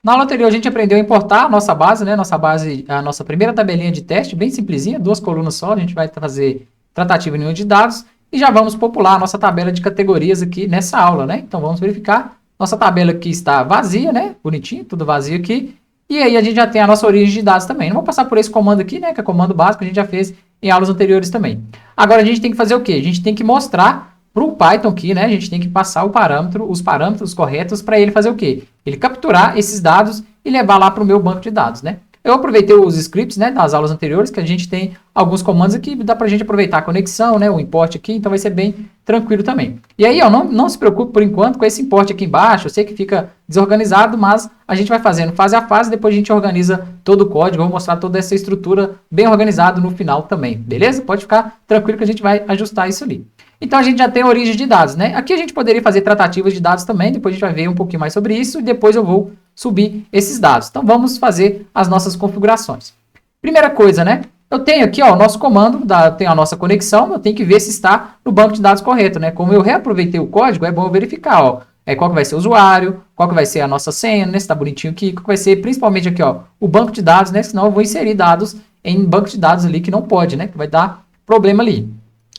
Na aula anterior a gente aprendeu a importar a nossa base, né? Nossa base, a nossa primeira tabelinha de teste, bem simplesinha, 2 colunas só. A gente vai fazer tratativa em de dados e já vamos popular a nossa tabela de categorias aqui nessa aula, né? Então vamos verificar. Nossa tabela aqui está vazia, né? Bonitinho, tudo vazio aqui. E aí a gente já tem a nossa origem de dados também. Não vou passar por esse comando aqui, né? Que é comando básico, a gente já fez em aulas anteriores também. Agora a gente tem que fazer o quê? A gente tem que mostrar para o Python aqui, né, a gente tem que passar os parâmetros corretos para ele fazer o quê? Ele capturar esses dados e levar lá para o meu banco de dados, né? Eu aproveitei os scripts, né, das aulas anteriores, que a gente tem alguns comandos aqui, dá para a gente aproveitar a conexão, né, o import aqui, então vai ser bem tranquilo também. E aí, ó, não se preocupe por enquanto com esse import aqui embaixo, eu sei que fica desorganizado, mas a gente vai fazendo fase a fase, depois a gente organiza todo o código, eu vou mostrar toda essa estrutura bem organizada no final também, beleza? Pode ficar tranquilo que a gente vai ajustar isso ali. Então a gente já tem a origem de dados, né? Aqui a gente poderia fazer tratativas de dados também, depois a gente vai ver um pouquinho mais sobre isso e depois eu vou subir esses dados. Então vamos fazer as nossas configurações. Primeira coisa, né? Eu tenho aqui, ó, o nosso comando, tenho a nossa conexão, eu tenho que ver se está no banco de dados correto, né? Como eu reaproveitei o código, é bom eu verificar, ó, qual que vai ser o usuário, qual que vai ser a nossa senha, né? Se está bonitinho aqui, qual que vai ser principalmente aqui, ó, o banco de dados, né? Senão eu vou inserir dados em banco de dados ali que não pode, né? Que vai dar problema ali.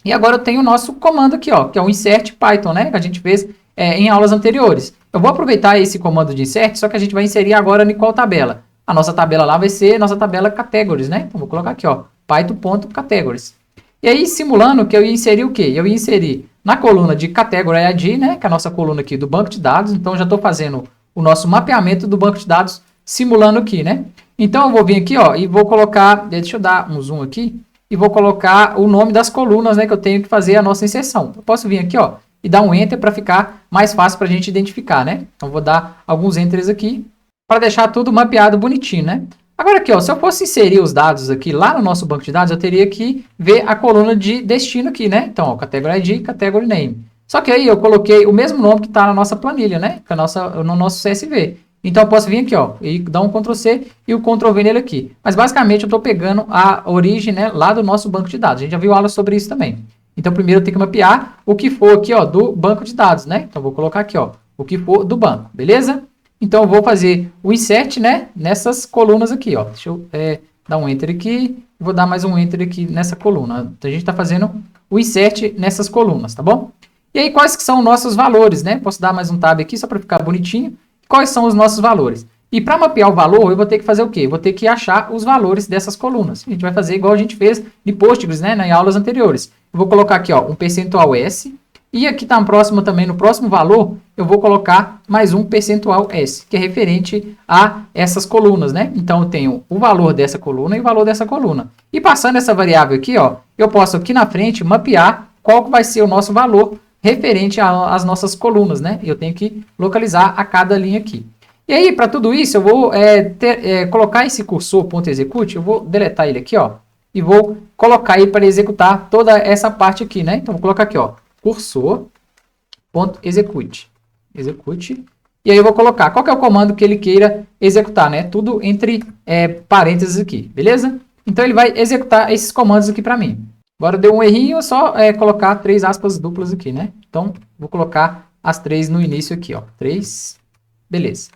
E agora eu tenho o nosso comando aqui, ó, que é o insert Python, né? Que a gente fez em aulas anteriores. Eu vou aproveitar esse comando de insert, só que a gente vai inserir agora em qual tabela? A nossa tabela lá vai ser a nossa tabela categories, né? Então vou colocar aqui, ó, python.categories. E aí, simulando que eu ia inserir o quê? Eu ia inserir na coluna de category ID, né? Que é a nossa coluna aqui do banco de dados. Então já estou fazendo o nosso mapeamento do banco de dados simulando aqui, né? Então eu vou vir aqui, ó, e vou colocar, deixa eu dar um zoom aqui, e vou colocar o nome das colunas, né, que eu tenho que fazer a nossa inserção. Eu posso vir aqui, ó, e dar um enter para ficar mais fácil para a gente identificar, né? Então vou dar alguns enters aqui para deixar tudo mapeado bonitinho, né? Agora aqui, ó, se eu fosse inserir os dados aqui lá no nosso banco de dados, eu teria que ver a coluna de destino aqui, né? Então, ó, category ID, category name. Só que aí eu coloquei o mesmo nome que está na nossa planilha, né? No nosso CSV. Então eu posso vir aqui, ó, e dar um Ctrl C e o Ctrl V nele aqui. Mas basicamente eu estou pegando a origem, né, lá do nosso banco de dados. A gente já viu aula sobre isso também. Então primeiro eu tenho que mapear o que for aqui, ó, do banco de dados, né? Então eu vou colocar aqui, ó, o que for do banco, beleza? Então eu vou fazer o insert, né, nessas colunas aqui, ó. Deixa eu dar um enter aqui, vou dar mais um enter aqui nessa coluna. Então a gente está fazendo o insert nessas colunas, tá bom? E aí quais que são os nossos valores, né? Posso dar mais um tab aqui só para ficar bonitinho. Quais são os nossos valores? E para mapear o valor, eu vou ter que fazer o quê? Eu vou ter que achar os valores dessas colunas. A gente vai fazer igual a gente fez de Postgres, né, em aulas anteriores. Eu vou colocar aqui, ó, um percentual S. E aqui está próximo também, no próximo valor, eu vou colocar mais um percentual S, que é referente a essas colunas, né? Então, eu tenho o valor dessa coluna e o valor dessa coluna. E passando essa variável aqui, ó, eu posso aqui na frente mapear qual que vai ser o nosso valor referente às nossas colunas, né? Eu tenho que localizar a cada linha aqui. E aí, para tudo isso, eu vou colocar esse cursor.execute, eu vou deletar ele aqui, ó, e vou colocar aí para executar toda essa parte aqui, né? Então, vou colocar aqui, ó, cursor.execute. Execute. E aí eu vou colocar qual que é o comando que ele queira executar, né? Tudo entre parênteses aqui, beleza? Então, ele vai executar esses comandos aqui para mim. Agora deu um errinho, só colocar 3 aspas duplas aqui, né? Então, vou colocar as 3 no início aqui, ó. 3, beleza.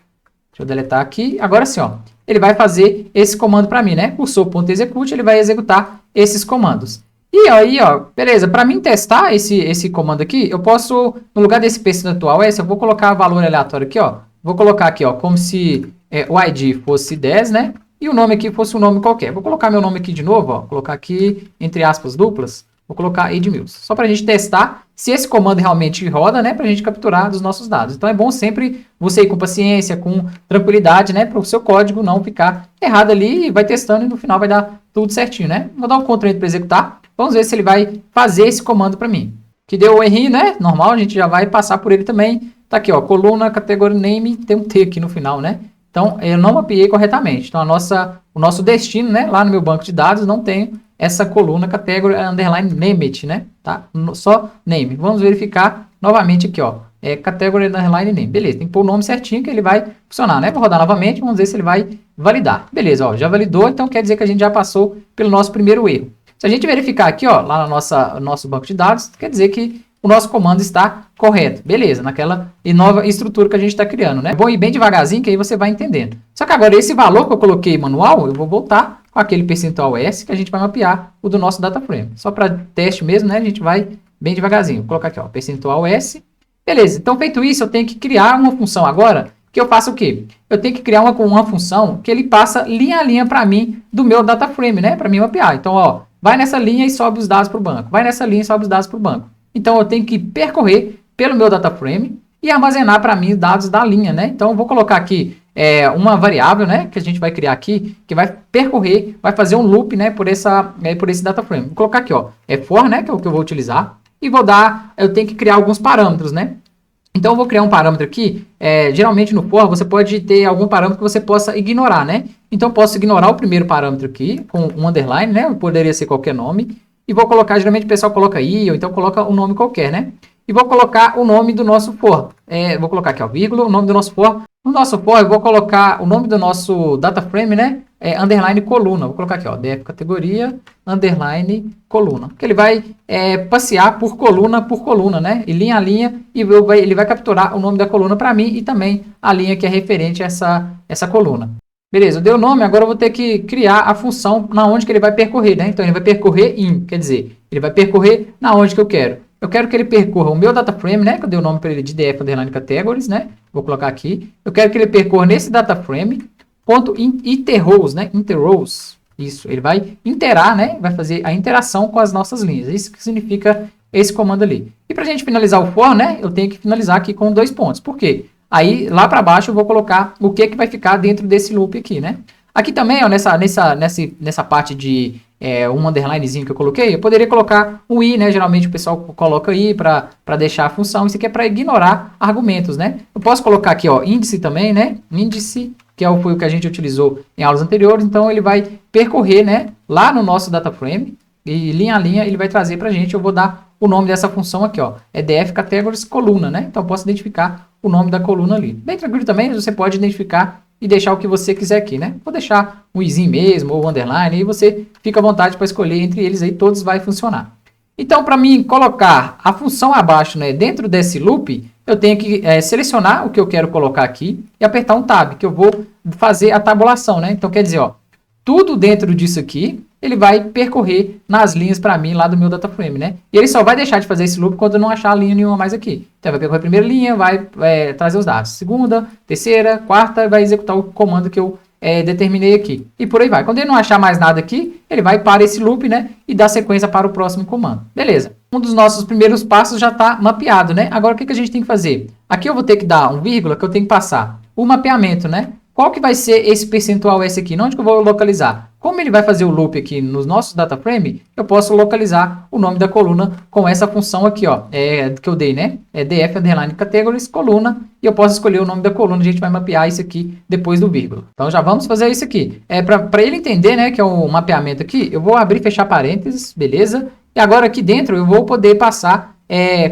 Deixa eu deletar aqui. Agora sim, ó. Ele vai fazer esse comando para mim, né? Cursor.execute, ele vai executar esses comandos. E aí, ó, beleza. Para mim testar esse comando aqui, eu posso, no lugar desse percentual S, eu vou colocar valor aleatório aqui, ó. Vou colocar aqui, ó, como se o ID fosse 10, né? E o nome aqui fosse um nome qualquer. Vou colocar meu nome aqui de novo, ó. Colocar aqui, entre aspas duplas. Vou colocar Edmilson. Só para a gente testar se esse comando realmente roda, né? Para a gente capturar dos nossos dados. Então é bom sempre você ir com paciência, com tranquilidade, né? Para o seu código não ficar errado ali. E vai testando e no final vai dar tudo certinho, né? Vou dar um Ctrl para executar. Vamos ver se ele vai fazer esse comando para mim. Que deu o errinho, né? Normal, a gente já vai passar por ele também. Tá aqui, ó. Coluna, category name, tem um T aqui no final, né? Então, eu não mapeei corretamente. Então, o nosso destino, né, lá no meu banco de dados, não tem essa coluna category underline named, né? Tá? Só name. Vamos verificar novamente aqui, ó. Category underline name. Beleza, tem que pôr o nome certinho que ele vai funcionar, né? Vou rodar novamente, vamos ver se ele vai validar. Beleza, ó, já validou, então quer dizer que a gente já passou pelo nosso primeiro erro. Se a gente verificar aqui, ó, lá no nosso banco de dados, quer dizer que o nosso comando está correto. Beleza, naquela nova estrutura que a gente está criando, né? Vou ir bem devagarzinho, que aí você vai entendendo. Só que agora, esse valor que eu coloquei manual, eu vou voltar com aquele percentual S, que a gente vai mapear o do nosso data frame. Só para teste mesmo, né? A gente vai bem devagarzinho. Vou colocar aqui, ó, percentual S. Beleza, então feito isso, eu tenho que criar uma função agora, que eu faço o quê? Eu tenho que criar uma função que ele passa linha a linha para mim do meu data frame, né? Para mim mapear. Então, ó, vai nessa linha e sobe os dados para o banco. Vai nessa linha e sobe os dados para o banco. Então, eu tenho que percorrer pelo meu data frame e armazenar para mim os dados da linha, né? Então, eu vou colocar aqui uma variável, né? Que a gente vai criar aqui, que vai percorrer, vai fazer um loop, né? Por esse data frame. Vou colocar aqui, ó, for, né? Que é o que eu vou utilizar. E vou dar, eu tenho que criar alguns parâmetros, né? Então, eu vou criar um parâmetro aqui. Geralmente, no for, você pode ter algum parâmetro que você possa ignorar, né? Então, eu posso ignorar o primeiro parâmetro aqui, com um underline, né? Poderia ser qualquer nome. E vou colocar, geralmente o pessoal coloca i, ou então coloca um nome qualquer, né? E vou colocar o nome do nosso for. Vou colocar aqui, ó, vírgula, o nome do nosso for. No nosso for, eu vou colocar o nome do nosso data frame, né? Underline coluna. Vou colocar aqui, ó, def categoria, underline coluna. Porque ele vai passear por coluna, né? E linha a linha, e ele vai capturar o nome da coluna para mim e também a linha que é referente a essa coluna. Beleza, eu dei o nome, agora eu vou ter que criar a função na onde que ele vai percorrer, né? Então, ele vai percorrer in, quer dizer, ele vai percorrer na onde que eu quero. Eu quero que ele percorra o meu data frame, né? Que eu dei o nome para ele de df underline categories, né? Vou colocar aqui. Eu quero que ele percorra nesse data frame, ponto interrows, né? Interrows. Isso, ele vai interar, né? Vai fazer a interação com as nossas linhas. Isso que significa esse comando ali. E para a gente finalizar o for, né? Eu tenho que finalizar aqui com 2 pontos. Por quê? Aí, lá para baixo, eu vou colocar o que vai ficar dentro desse loop aqui, né? Aqui também, ó, nessa parte de um underlinezinho que eu coloquei, eu poderia colocar um i, né? Geralmente o pessoal coloca i para deixar a função. Isso aqui é para ignorar argumentos, né? Eu posso colocar aqui, ó, índice também, né? Índice, que foi o que a gente utilizou em aulas anteriores. Então, ele vai percorrer, né? Lá no nosso data frame e linha a linha ele vai trazer para a gente. Eu vou dar o nome dessa função aqui, ó, df categories coluna, né? Então, eu posso identificar o nome da coluna ali. Bem tranquilo também, você pode identificar e deixar o que você quiser aqui, né? Vou deixar um izinho mesmo, ou underline, e você fica à vontade para escolher entre eles aí, todos vai funcionar. Então, para mim colocar a função abaixo, né, dentro desse loop, eu tenho que selecionar o que eu quero colocar aqui e apertar um tab, que eu vou fazer a tabulação, né? Então, quer dizer, ó, tudo dentro disso aqui, ele vai percorrer nas linhas para mim lá do meu data frame, né? E ele só vai deixar de fazer esse loop quando eu não achar linha nenhuma mais aqui. Então, vai percorrer a primeira linha, vai trazer os dados. Segunda, terceira, quarta, vai executar o comando que eu determinei aqui. E por aí vai. Quando ele não achar mais nada aqui, ele vai para esse loop, né? E dá sequência para o próximo comando. Beleza. Um dos nossos primeiros passos já está mapeado, né? Agora, o que a gente tem que fazer? Aqui eu vou ter que dar um vírgula, que eu tenho que passar o mapeamento, né? Qual que vai ser esse percentual S aqui? Onde que eu vou localizar? Como ele vai fazer o loop aqui nos nossos data frame, eu posso localizar o nome da coluna com essa função aqui, ó, que eu dei, né? df underline categories coluna, e eu posso escolher o nome da coluna. A gente vai mapear isso aqui depois do vírgula. Então já vamos fazer isso aqui. Para ele entender, né, que é o mapeamento aqui, eu vou abrir e fechar parênteses, beleza? E agora aqui dentro eu vou poder passar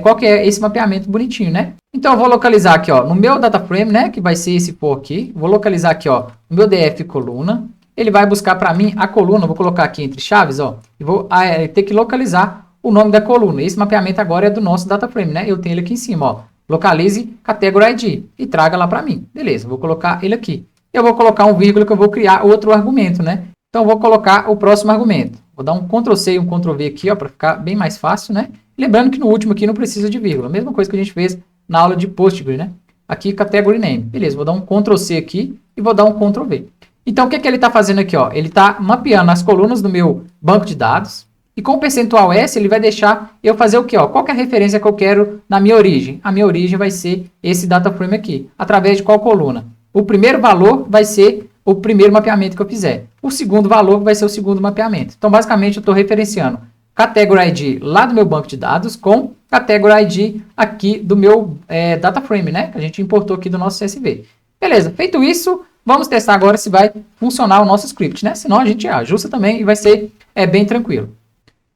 qual que é esse mapeamento bonitinho, né? Então eu vou localizar aqui, ó, no meu data frame, né, que vai ser esse for aqui. Vou localizar aqui, ó, no meu df coluna. Ele vai buscar para mim a coluna, vou colocar aqui entre chaves, ó, e vou ter que localizar o nome da coluna. Esse mapeamento agora é do nosso data frame, né? Eu tenho ele aqui em cima, ó. Localize category ID e traga lá para mim. Beleza, vou colocar ele aqui. Eu vou colocar um vírgula que eu vou criar outro argumento, né? Então eu vou colocar o próximo argumento. Vou dar um Ctrl C e um Ctrl V aqui, ó, para ficar bem mais fácil, né? Lembrando que no último aqui não precisa de vírgula. Mesma coisa que a gente fez na aula de Postgre, né? Aqui, category name. Beleza, vou dar um Ctrl C aqui e vou dar um Ctrl V. Então, o que ele está fazendo aqui? Ó? Ele está mapeando as colunas do meu banco de dados. E com o percentual S, ele vai deixar eu fazer o quê? Ó? Qual que é a referência que eu quero na minha origem? A minha origem vai ser esse data frame aqui. Através de qual coluna? O primeiro valor vai ser o primeiro mapeamento que eu fizer. O segundo valor vai ser o segundo mapeamento. Então, basicamente, eu estou referenciando Category ID lá do meu banco de dados com Category ID aqui do meu data frame, né? Que a gente importou aqui do nosso CSV. Beleza, feito isso, vamos testar agora se vai funcionar o nosso script, né? Senão a gente ajusta também e vai ser bem tranquilo.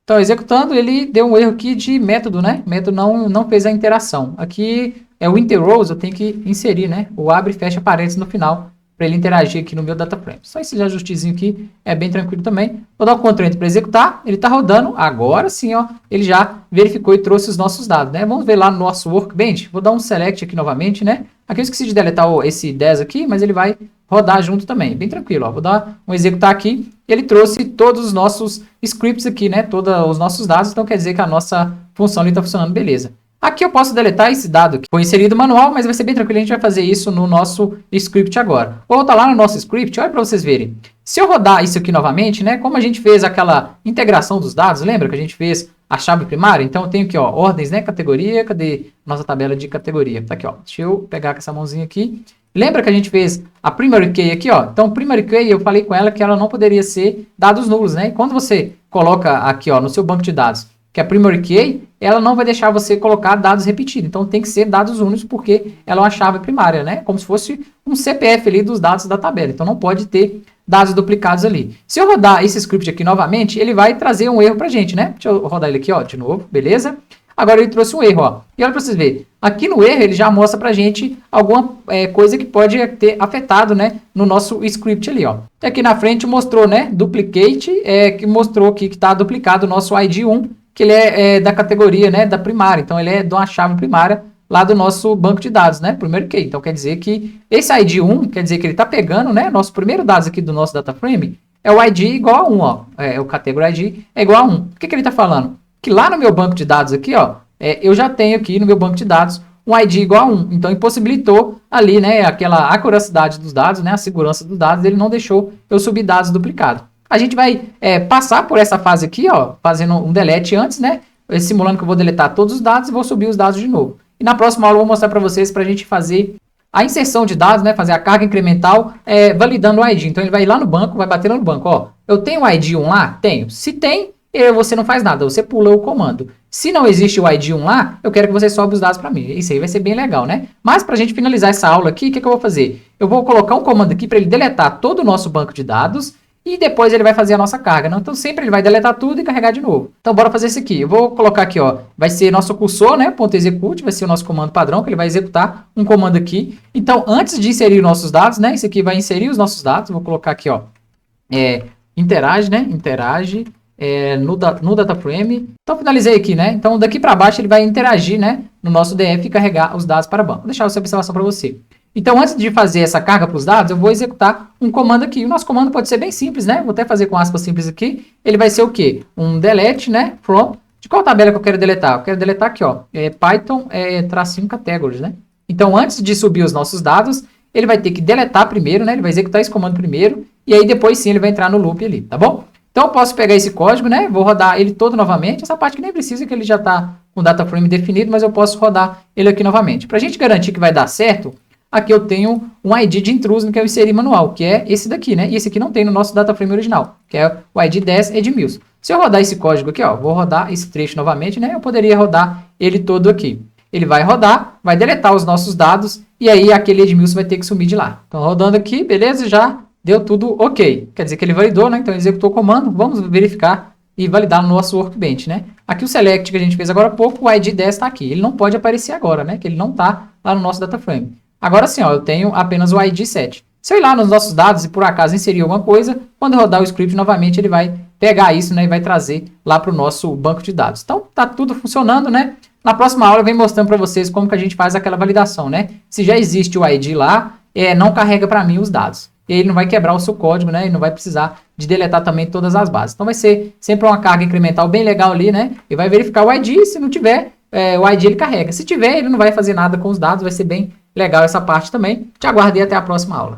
Então, executando, ele deu um erro aqui de método, né? O método não fez a interação. Aqui é o interrows, eu tenho que inserir, né? O abre e fecha parênteses no final para ele interagir aqui no meu data frame. Só esse ajustezinho aqui é bem tranquilo também. Vou dar o Ctrl Enter para executar, ele está rodando, agora sim, ó, ele já verificou e trouxe os nossos dados, né? Vamos ver lá no nosso Workbench, vou dar um Select aqui novamente, né? Aqui eu esqueci de deletar esse 10 aqui, mas ele vai rodar junto também, bem tranquilo, ó. Vou dar um executar aqui, ele trouxe todos os nossos scripts aqui, né? Todos os nossos dados, então quer dizer que a nossa função ali está funcionando, beleza. Aqui eu posso deletar esse dado que foi inserido manual, mas vai ser bem tranquilo, a gente vai fazer isso no nosso script agora. Vou voltar lá no nosso script, olha para vocês verem. Se eu rodar isso aqui novamente, né, como a gente fez aquela integração dos dados, lembra que a gente fez a chave primária? Então eu tenho aqui, ó, ordens, né, categoria, cadê nossa tabela de categoria? Tá aqui, ó, deixa eu pegar com essa mãozinha aqui. Lembra que a gente fez a primary key aqui, ó? Então, primary key, eu falei com ela que ela não poderia ser dados nulos, né? E quando você coloca aqui, ó, no seu banco de dados, que é a primary key, ela não vai deixar você colocar dados repetidos. Então, tem que ser dados únicos, porque ela é uma chave primária, né? Como se fosse um CPF ali dos dados da tabela. Então, não pode ter dados duplicados ali. Se eu rodar esse script aqui novamente, ele vai trazer um erro pra gente, né? Deixa eu rodar ele aqui, ó, de novo, beleza? Agora ele trouxe um erro, ó. E olha para vocês verem. Aqui no erro ele já mostra pra gente alguma coisa que pode ter afetado, né, no nosso script ali, ó. E aqui na frente mostrou, né, duplicate, que mostrou aqui que está duplicado o nosso ID1, que ele é da categoria, né, da primária. Então ele é de uma chave primária lá do nosso banco de dados, né, primeiro key. Então quer dizer que esse ID1, quer dizer que ele está pegando, né, nosso primeiro dados aqui do nosso data frame, é o ID igual a 1, ó. O category ID é igual a 1. O que ele está falando? Que lá no meu banco de dados aqui, ó, eu já tenho aqui no meu banco de dados um ID igual a 1. Então, impossibilitou ali, né, aquela acuracidade dos dados, né, a segurança dos dados, ele não deixou eu subir dados duplicados. A gente vai passar por essa fase aqui, ó, fazendo um delete antes, né, simulando que eu vou deletar todos os dados e vou subir os dados de novo. E na próxima aula eu vou mostrar para vocês para a gente fazer a inserção de dados, né, fazer a carga incremental validando o ID. Então, ele vai ir lá no banco, vai bater lá no banco, ó, eu tenho o ID1 lá? Tenho. Se tem, você não faz nada, você pula o comando. Se não existe o ID1 lá, eu quero que você sobe os dados para mim. Isso aí vai ser bem legal, né? Mas para a gente finalizar essa aula aqui, o que eu vou fazer? Eu vou colocar um comando aqui para ele deletar todo o nosso banco de dados e depois ele vai fazer a nossa carga. Não? Então sempre ele vai deletar tudo e carregar de novo. Então bora fazer isso aqui. Eu vou colocar aqui, ó, vai ser nosso cursor, né? .execute, vai ser o nosso comando padrão, que ele vai executar um comando aqui. Então antes de inserir nossos dados, né? Isso aqui vai inserir os nossos dados. Vou colocar aqui, ó, interage, né? Interage. No data frame. Então finalizei aqui, né? Então daqui para baixo ele vai interagir, né, no nosso DF e carregar os dados para banco. Vou deixar essa observação para você. Então antes de fazer essa carga para os dados, eu vou executar um comando aqui. O nosso comando pode ser bem simples, né? Vou até fazer com aspas simples aqui. Ele vai ser o quê? Um delete, né? From. De qual tabela que eu quero deletar? Eu quero deletar aqui, ó. Python tracinho categories, né? Então antes de subir os nossos dados, ele vai ter que deletar primeiro, né? Ele vai executar esse comando primeiro e aí depois sim ele vai entrar no loop ali, tá bom? Então eu posso pegar esse código, né? Vou rodar ele todo novamente. Essa parte que nem precisa, que ele já está com o data frame definido, mas eu posso rodar ele aqui novamente. Para a gente garantir que vai dar certo, aqui eu tenho um ID de intruso que eu inseri manual, que é esse daqui, né? E esse aqui não tem no nosso data frame original, que é o ID 10 Edmilson. Se eu rodar esse código aqui, ó, vou rodar esse trecho novamente, né? Eu poderia rodar ele todo aqui. Ele vai rodar, vai deletar os nossos dados e aí aquele Edmilson vai ter que sumir de lá. Então rodando aqui, beleza? Já deu tudo ok. Quer dizer que ele validou, né? Então ele executou o comando. Vamos verificar e validar no nosso Workbench, né? Aqui o select que a gente fez agora há pouco, o ID 10 está aqui. Ele não pode aparecer agora, né? Que ele não está lá no nosso data frame. Agora sim, ó, eu tenho apenas o ID 7. Se eu ir lá nos nossos dados e por acaso inserir alguma coisa, quando eu rodar o script novamente, ele vai pegar isso, né? E vai trazer lá para o nosso banco de dados. Então tá tudo funcionando, né? Na próxima aula eu venho mostrando para vocês como que a gente faz aquela validação, né? Se já existe o ID lá, não carrega para mim os dados. E aí ele não vai quebrar o seu código, né? E não vai precisar de deletar também todas as bases. Então vai ser sempre uma carga incremental bem legal ali, né? E vai verificar o ID, se não tiver, o ID ele carrega. Se tiver, ele não vai fazer nada com os dados, vai ser bem legal essa parte também. Te aguardo e até a próxima aula.